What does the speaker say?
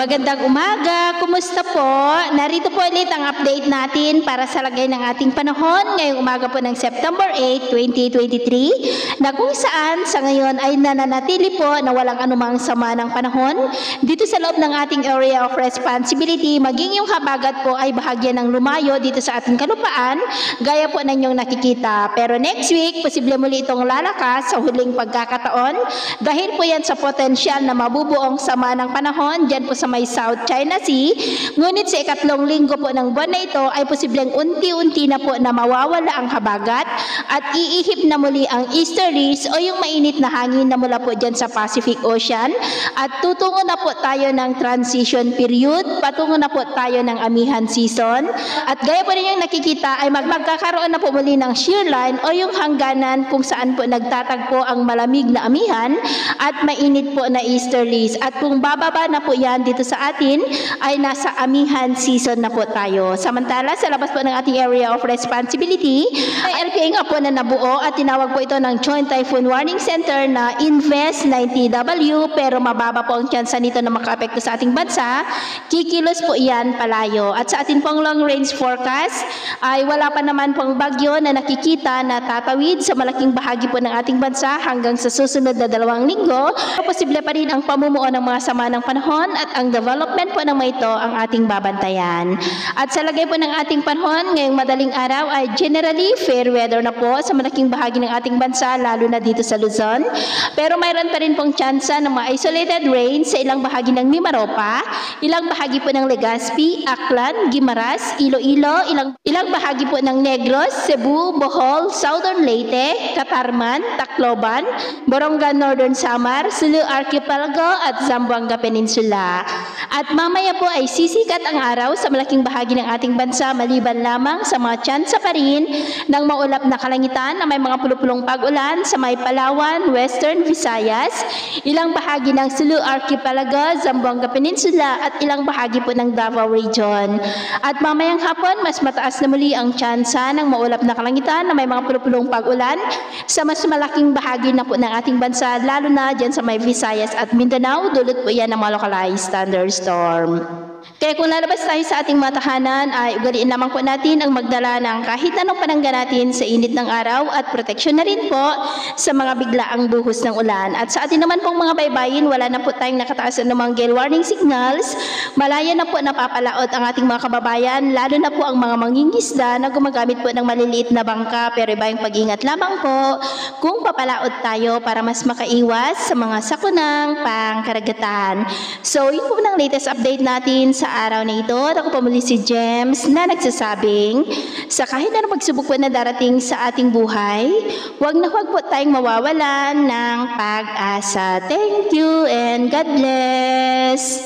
Magandang umaga, kumusta po? Narito po ulit ang update natin para sa lagay ng ating panahon ngayong umaga po ng September 8, 2023 na kung saan sa ngayon ay nananatili po na walang anumang sama ng panahon dito sa loob ng ating area of responsibility, maging yung habagat po ay bahagya ng lumayo dito sa ating kalupaan gaya po ng inyong nakikita. Pero next week, posible muli itong lalakas sa huling pagkakataon dahil po yan sa potensyal na mabubuong sama ng panahon dyan po sa may South China Sea. Ngunit sa ikatlong linggo po ng buwan na ito ay posibleng unti-unti na po na mawawala ang habagat at iihip na muli ang easterlies o yung mainit na hangin na mula po dyan sa Pacific Ocean at tutungo na po tayo ng transition period, patungo na po tayo ng amihan season at gaya po ninyong nakikita ay magkakaroon na po muli ng shear line o yung hangganan kung saan po nagtatagpo ang malamig na amihan at mainit po na easterlies at kung bababa na po yan dito sa atin ay nasa amihan season na po tayo. Samantala sa labas po ng ating area of responsibility ay LPA nga po na nabuo at tinawag po ito ng Joint Typhoon Warning Center na Invest 90W pero mababa po ang tsansa nito na makaapekto sa ating bansa. Kikilos po yan palayo at sa ating pong long range forecast ay wala pa naman pong bagyo na nakikita na tatawid sa malaking bahagi po ng ating bansa hanggang sa susunod na 2 linggo. Posible pa rin ang pamumuo ng mga sama ng panahon at ang development po ng mga ito ang ating babantayan. At sa lagay po ng ating panahon ngayong madaling araw ay generally fair weather na po sa malaking bahagi ng ating bansa lalo na dito sa Luzon. Pero mayroon pa rin pong tsansa ng mga isolated rain sa ilang bahagi ng Mimaropa, ilang bahagi po ng Legazpi, Aklan, Guimaras, Iloilo, ilang bahagi po ng Negros, Cebu, Bohol, Southern Leyte, Catarman, Tacloban, Borongan, Northern Samar, Sulu Archipelago at Zamboanga Peninsula. At mamaya po ay sisikat ang araw sa malaking bahagi ng ating bansa maliban lamang sa mga tsansa pa rin ng maulap na kalangitan na may mga pulupulong pag-ulan sa may Palawan, Western Visayas, ilang bahagi ng Sulu Archipelago, Zamboanga Peninsula at ilang bahagi po ng Davao Region. At mamayang hapon mas mataas na muli ang tsansa ng maulap na kalangitan na may mga pulupulong pag-ulan sa mas malaking bahagi na po ng ating bansa lalo na dyan sa may Visayas at Mindanao, dulot po yan ng mga localized thunderstorm. Kaya kung lalabas tayo sa ating mga tahanan ay ugaliin lamang po natin ang magdala ng kahit anong panangga natin sa init ng araw at proteksyon na rin po sa mga biglaang buhos ng ulan. At sa atin naman pong mga baybayin, wala na po tayong nakataas na mga gale warning signals. Malaya na po napapalaot ang ating mga kababayan, lalo na po ang mga mangingisda na gumagamit po ng maliliit na bangka pero iba yung pag-ingat lamang po kung papalaot tayo para mas makaiwas sa mga sakunang pangkaragatan. So yun po ng latest update natin sa araw na ito. At ako po muli si James na nagsasabing sa kahit na pagsubok po na darating sa ating buhay, huwag na huwag po tayong mawawalan ng pag-asa. Thank you and God bless!